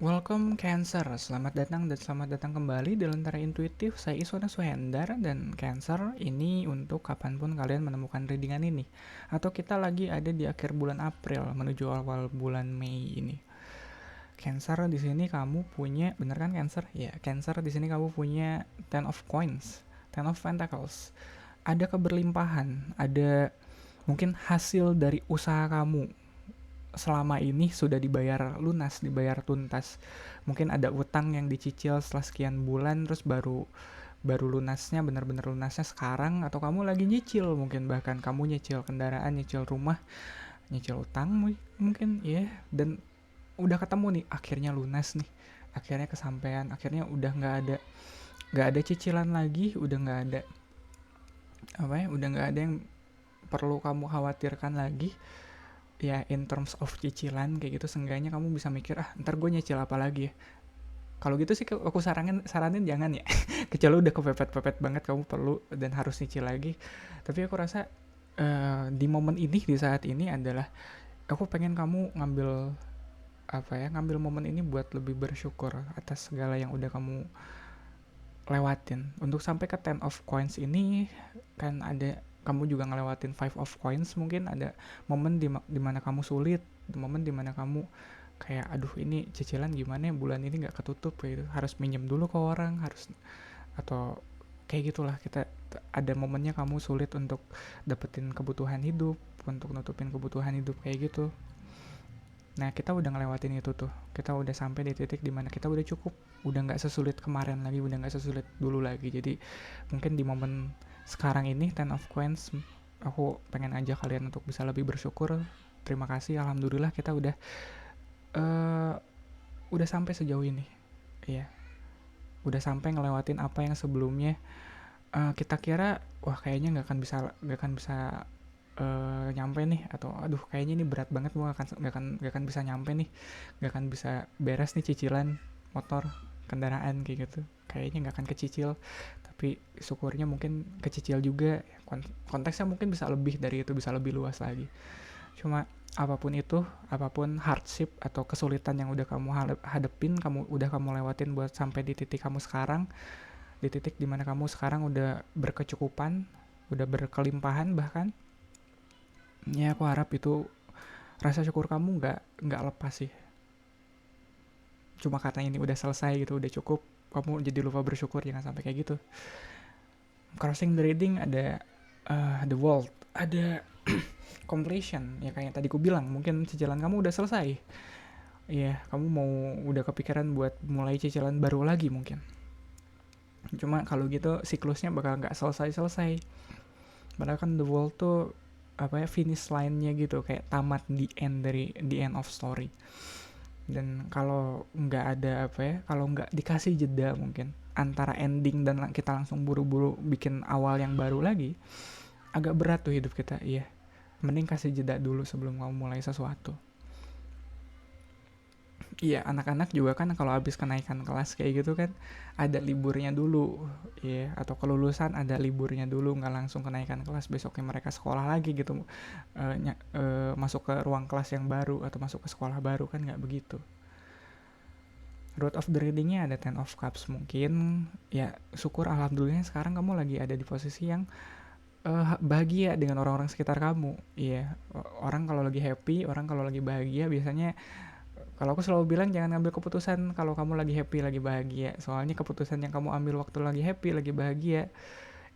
Welcome Cancer, selamat datang dan selamat datang kembali di Lentera Intuitif. Saya Iswana Suhendar dan Cancer ini untuk kapanpun kalian menemukan readingan ini. Atau kita lagi ada di akhir bulan April menuju awal bulan Mei ini. Cancer di sini kamu punya, bener kan Cancer? Ya, Cancer di sini kamu punya Ten of Coins, Ten of Pentacles. Ada keberlimpahan, ada mungkin hasil dari usaha kamu selama ini sudah dibayar lunas, dibayar tuntas. Mungkin ada utang yang dicicil setelah sekian bulan terus baru baru lunasnya, benar-benar lunasnya sekarang, atau kamu lagi nyicil, mungkin bahkan kamu nyicil kendaraan, nyicil rumah, nyicil utang mungkin ya, dan udah ketemu nih akhirnya lunas nih, akhirnya kesampaian, akhirnya udah nggak ada cicilan lagi, udah nggak ada apa ya, udah nggak ada yang perlu kamu khawatirkan lagi ya, in terms of cicilan kayak gitu. Seenggaknya kamu bisa mikir, ntar gue nyicil apa lagi ya. Kalau gitu sih aku saranin jangan ya. Kecuali udah kepepet-pepet banget kamu perlu dan harus nyicil lagi. Tapi aku rasa di momen ini, di saat ini adalah aku pengen kamu ngambil momen ini buat lebih bersyukur atas segala yang udah kamu lewatin. Untuk sampai ke Ten of Coins ini kan ada, kamu juga ngelewatin Five of Coins, mungkin ada momen dimana kamu sulit, momen dimana kamu kayak aduh ini cicilan gimana ya, bulan ini nggak ketutup kayak gitu, harus minjem dulu ke orang, harus, atau kayak gitulah. Kita ada momennya kamu sulit untuk dapetin kebutuhan hidup, untuk nutupin kebutuhan hidup kayak gitu. Nah, kita udah ngelewatin itu tuh, kita udah sampai di titik dimana kita udah cukup, udah nggak sesulit kemarin lagi, udah nggak sesulit dulu lagi. Jadi mungkin di momen sekarang ini Ten of Coins, aku pengen ajak kalian untuk bisa lebih bersyukur. Terima kasih, alhamdulillah kita uh, udah sampai sejauh ini. Iya, udah sampai ngelewatin apa yang sebelumnya kita kira wah kayaknya nggak akan bisa nyampe nih, atau aduh kayaknya ini berat banget, gue gak akan bisa nyampe nih, gak akan bisa beres nih cicilan motor, kendaraan kayak gitu, kayaknya nggak akan kecicil. Tapi syukurnya mungkin kecicil juga. Konteksnya mungkin bisa lebih dari itu, bisa lebih luas lagi. Cuma apapun itu, apapun hardship atau kesulitan yang udah kamu hadepin, kamu lewatin buat sampai di titik kamu sekarang, di titik dimana kamu sekarang udah berkecukupan, udah berkelimpahan bahkan, ya aku harap itu rasa syukur kamu nggak lepas sih. Cuma karena ini udah selesai gitu, udah cukup, kamu jadi lupa bersyukur, jangan sampai kayak gitu. Crossing the reading ada the world, ada completion, ya kayak tadi ku bilang, mungkin cicilan kamu udah selesai. Iya, kamu mau udah kepikiran buat mulai cicilan baru lagi mungkin. Cuma kalau gitu siklusnya bakal nggak selesai-selesai. Padahal kan the world tuh apa ya, finish line-nya gitu, kayak tamat, the end of story. Dan kalau nggak ada apa ya, kalau nggak dikasih jeda mungkin antara ending dan kita langsung buru-buru bikin awal yang baru lagi, agak berat tuh hidup kita. Iya, mending kasih jeda dulu sebelum kamu mulai sesuatu. Iya, anak-anak juga kan kalau habis kenaikan kelas kayak gitu kan ada liburnya dulu, iya, atau kelulusan ada liburnya dulu, nggak langsung kenaikan kelas besoknya mereka sekolah lagi gitu, masuk ke ruang kelas yang baru atau masuk ke sekolah baru, kan nggak begitu. Road of the readingnya ada Ten of Cups, mungkin ya syukur alhamdulillah sekarang kamu lagi ada di posisi yang bahagia dengan orang-orang sekitar kamu. Iya, orang kalau lagi happy, orang kalau lagi bahagia biasanya, kalau aku selalu bilang jangan ngambil keputusan kalau kamu lagi happy, lagi bahagia. Soalnya keputusan yang kamu ambil waktu lagi happy, lagi bahagia,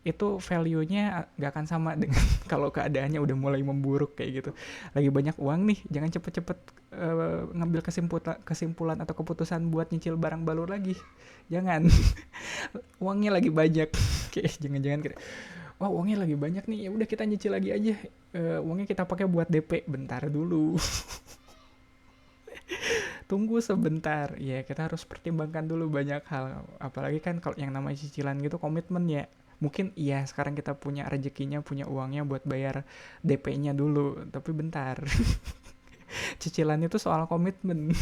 itu value-nya gak akan sama dengan kalau keadaannya udah mulai memburuk kayak gitu. Lagi banyak uang nih, jangan cepet-cepet ngambil kesimpulan atau keputusan buat nyicil barang baru lagi. Jangan. Uangnya lagi banyak. Kayak jangan-jangan kira, wah uangnya lagi banyak nih, ya udah kita nyicil lagi aja. Uangnya kita pakai buat DP. Bentar dulu. Tunggu sebentar, ya kita harus pertimbangkan dulu banyak hal, apalagi kan kalau yang namanya cicilan gitu komitmen ya. Mungkin iya sekarang kita punya rezekinya, punya uangnya buat bayar DP-nya dulu, tapi bentar. Cicilan itu soal komitmen.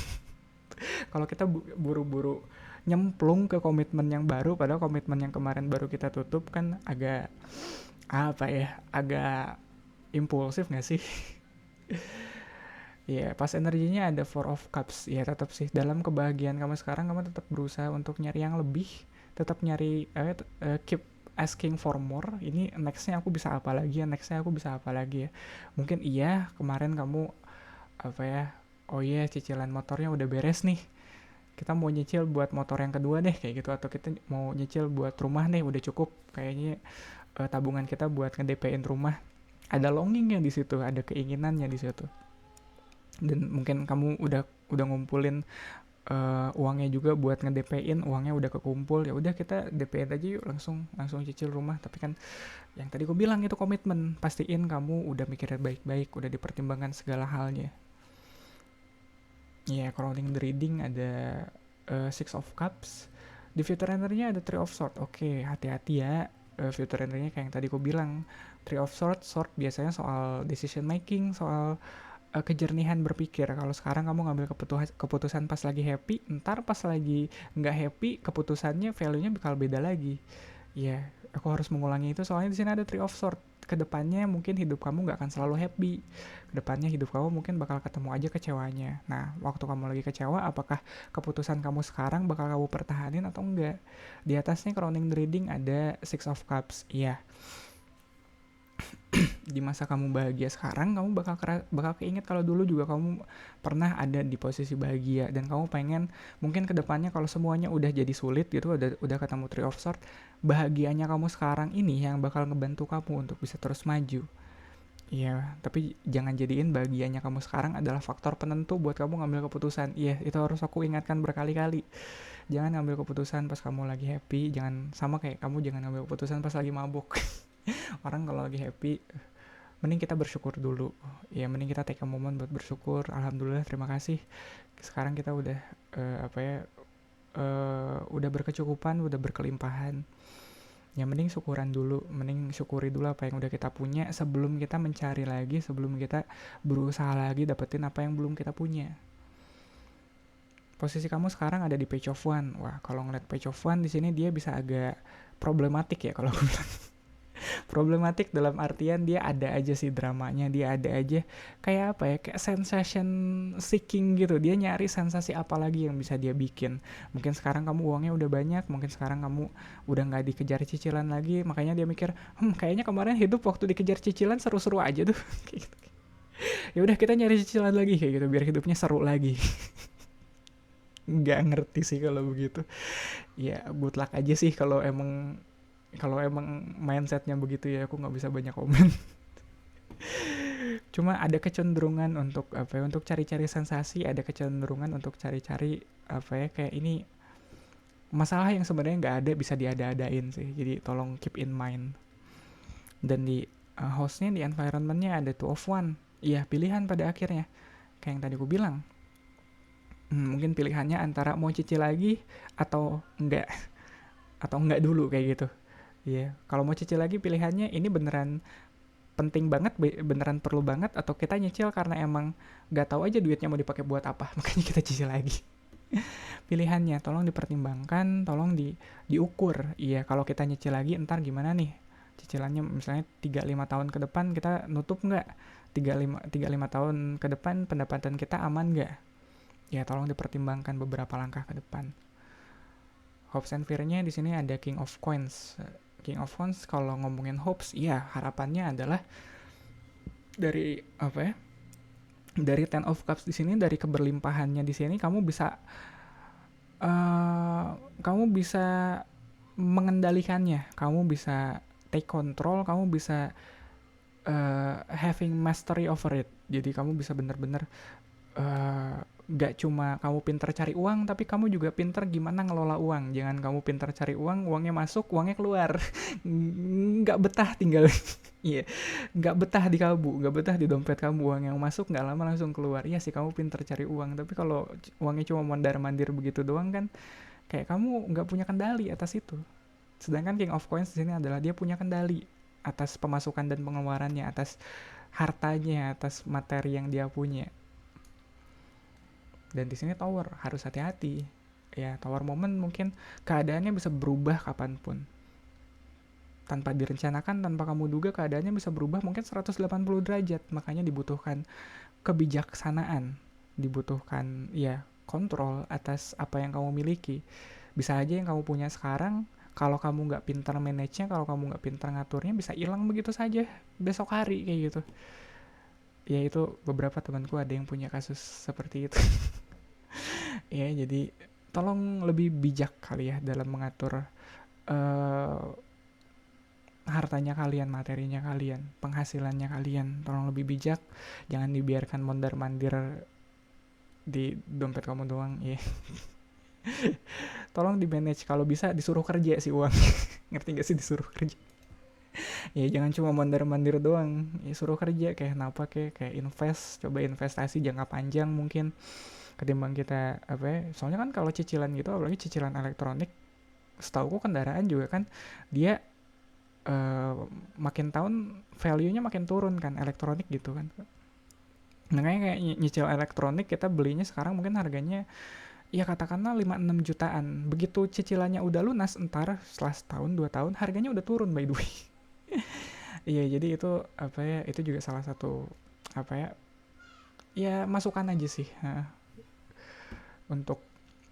Kalau kita buru-buru nyemplung ke komitmen yang baru, padahal komitmen yang kemarin baru kita tutup, kan agak apa ya, agak impulsif gak sih? Iya, pas energinya ada Four of Cups. Ya tetap sih dalam kebahagiaan kamu sekarang kamu tetap berusaha untuk nyari yang lebih, tetap nyari keep asking for more. Ini nextnya aku bisa apa lagi ya, nextnya aku bisa apa lagi ya. Mungkin iya kemarin kamu apa ya, oh iya cicilan motornya udah beres nih, kita mau nyicil buat motor yang kedua deh kayak gitu, atau kita mau nyicil buat rumah nih udah cukup kayaknya, tabungan kita buat nge-DP-in rumah. Ada longingnya di situ, ada keinginannya di situ. Dan mungkin kamu udah ngumpulin uangnya juga buat nge-DP-in, uangnya udah kekumpul, ya udah kita DP-in aja yuk, langsung langsung cicil rumah. Tapi kan yang tadi gue bilang itu komitmen, pastiin kamu udah mikirin baik-baik, udah dipertimbangkan segala halnya. Ya, yeah, crowning the reading ada Six of Cups. Di future energy-nya ada Three of Swords. Oke, hati-hati ya. Future energy-nya kayak yang tadi aku bilang. Three of Swords, biasanya soal decision making, soal kejernihan berpikir. Kalau sekarang kamu ngambil keputusan pas lagi happy, ntar pas lagi nggak happy, keputusannya value-nya bakal beda lagi. Ya, yeah, aku harus mengulangi itu soalnya di sini ada Three of Swords. Kedepannya mungkin hidup kamu nggak akan selalu happy. Kedepannya hidup kamu mungkin bakal ketemu aja kecewanya. Nah, waktu kamu lagi kecewa, apakah keputusan kamu sekarang bakal kamu pertahanin atau enggak? Di atasnya crowning the reading ada Six of Cups. Iya. Di masa kamu bahagia sekarang, kamu bakal keinget kalau dulu juga kamu pernah ada di posisi bahagia, dan kamu pengen mungkin kedepannya kalau semuanya udah jadi sulit gitu, udah ketemu Three of Swords, bahagianya kamu sekarang ini yang bakal ngebantu kamu untuk bisa terus maju. Iya, tapi jangan jadiin bahagianya kamu sekarang adalah faktor penentu buat kamu ngambil keputusan. Iya, itu harus aku ingatkan berkali-kali. Jangan ngambil keputusan pas kamu lagi happy, jangan sama kayak kamu jangan ngambil keputusan pas lagi mabuk. Orang kalau lagi happy, mending kita bersyukur dulu. Ya, mending kita take a moment buat bersyukur. Alhamdulillah, terima kasih. Sekarang kita udah udah berkecukupan, udah berkelimpahan. Ya mending syukuran dulu, mending syukuri dulu apa yang udah kita punya sebelum kita mencari lagi, sebelum kita berusaha lagi dapetin apa yang belum kita punya. Posisi kamu sekarang ada di page of one. Wah, kalau ngeliat page of one di sini dia bisa agak problematik ya kalau aku bilang. Problematik dalam artian dia ada aja sih dramanya, dia ada aja kayak apa ya, kayak sensation seeking gitu. Dia nyari sensasi apa lagi yang bisa dia bikin. Mungkin sekarang kamu uangnya udah banyak, mungkin sekarang kamu udah nggak dikejar cicilan lagi, makanya dia mikir, kayaknya kemarin hidup waktu dikejar cicilan seru-seru aja tuh. Ya udah kita nyari cicilan lagi kayak gitu biar hidupnya seru lagi. Nggak ngerti sih kalau begitu. Ya good luck aja sih kalau emang mindsetnya begitu ya, aku nggak bisa banyak komen. Cuma ada kecenderungan untuk apa ya, untuk cari-cari sensasi, ada kecenderungan untuk cari-cari apa ya, kayak ini masalah yang sebenarnya nggak ada bisa diada-adain sih. Jadi tolong keep in mind. Dan di hostnya, di environmentnya ada two of one. Iya, pilihan pada akhirnya kayak yang tadi aku bilang. Mungkin pilihannya antara mau cicil lagi atau enggak dulu kayak gitu. Iya, kalau mau cicil lagi pilihannya ini beneran penting banget, beneran perlu banget, atau kita nyicil karena emang nggak tahu aja duitnya mau dipakai buat apa, makanya kita cicil lagi. Pilihannya tolong dipertimbangkan, tolong diukur. Iya, kalau kita nyicil lagi ntar gimana nih? Cicilannya misalnya 3-5 tahun ke depan kita nutup nggak? 3-5 tahun ke depan pendapatan kita aman nggak? Ya, tolong dipertimbangkan beberapa langkah ke depan. Hopes and fear-nya di sini ada King of Coins. King of Coins kalau ngomongin hopes, iya harapannya adalah dari apa ya? Dari Ten of Cups di sini, dari keberlimpahannya di sini kamu bisa mengendalikannya, kamu bisa take control, kamu bisa having mastery over it. Jadi kamu bisa benar-benar gak cuma kamu pinter cari uang, tapi kamu juga pinter gimana ngelola uang. Jangan kamu pinter cari uang, uangnya masuk, uangnya keluar. Gak betah tinggal. Iya, gak betah di kalbu, gak betah di dompet kamu. Uang yang masuk gak lama langsung keluar. Iya sih, kamu pinter cari uang, tapi kalau uangnya cuma mondar-mandir begitu doang kan, kayak kamu gak punya kendali atas itu. Sedangkan King of Coins di sini adalah dia punya kendali atas pemasukan dan pengeluarannya, atas hartanya, atas materi yang dia punya. Dan di sini Tower harus hati-hati. Ya, Tower moment mungkin keadaannya bisa berubah kapanpun. Tanpa direncanakan, tanpa kamu duga, keadaannya bisa berubah mungkin 180 derajat. Makanya dibutuhkan kebijaksanaan, dibutuhkan ya kontrol atas apa yang kamu miliki. Bisa aja yang kamu punya sekarang, kalau kamu nggak pintar manage-nya, kalau kamu nggak pintar ngaturnya, bisa hilang begitu saja besok hari kayak gitu. Ya itu beberapa temanku ada yang punya kasus seperti itu. Ya jadi tolong lebih bijak kali ya dalam mengatur eh, hartanya kalian, materinya kalian, penghasilannya kalian. Tolong lebih bijak, jangan dibiarkan mondar-mandir di dompet kamu doang ya. Tolong di manage, kalau bisa disuruh kerja sih uang. Ngerti gak sih disuruh kerja? Ya jangan cuma mondar-mandir doang, ya suruh kerja kayak kenapa, kayak invest, coba investasi jangka panjang mungkin ketimbang kita apa ya, soalnya kan kalau cicilan gitu, apalagi cicilan elektronik, setauku kendaraan juga kan dia eh, makin tahun value-nya makin turun kan, elektronik gitu kan. Makanya kayak nyicil elektronik, kita belinya sekarang mungkin harganya ya katakanlah 5-6 jutaan. Begitu cicilannya udah lunas, entar setelah setahun 2 tahun harganya udah turun by the way. Iya, jadi itu apa ya, itu juga salah satu apa ya, ya masukan aja sih, untuk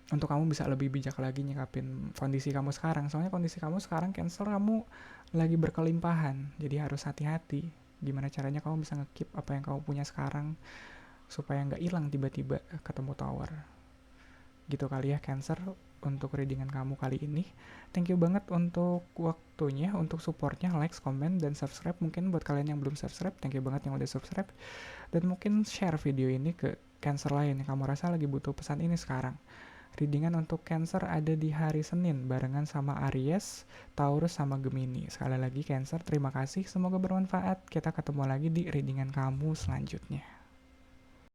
kamu bisa lebih bijak lagi nyikapin kondisi kamu sekarang. Soalnya kondisi kamu sekarang Cancer, kamu lagi berkelimpahan, jadi harus hati-hati gimana caranya kamu bisa ngekip apa yang kamu punya sekarang supaya nggak hilang tiba-tiba ketemu tower. Gitu kali ya Cancer untuk readingan kamu kali ini. Thank you banget untuk waktunya, untuk supportnya, like, comment, dan subscribe. Mungkin buat kalian yang belum subscribe, thank you banget yang udah subscribe. Dan mungkin share video ini ke Cancer lain yang kamu rasa lagi butuh pesan ini sekarang. Readingan untuk Cancer ada di hari Senin barengan sama Aries, Taurus, sama Gemini. Sekali lagi Cancer, terima kasih, semoga bermanfaat. Kita ketemu lagi di readingan kamu selanjutnya.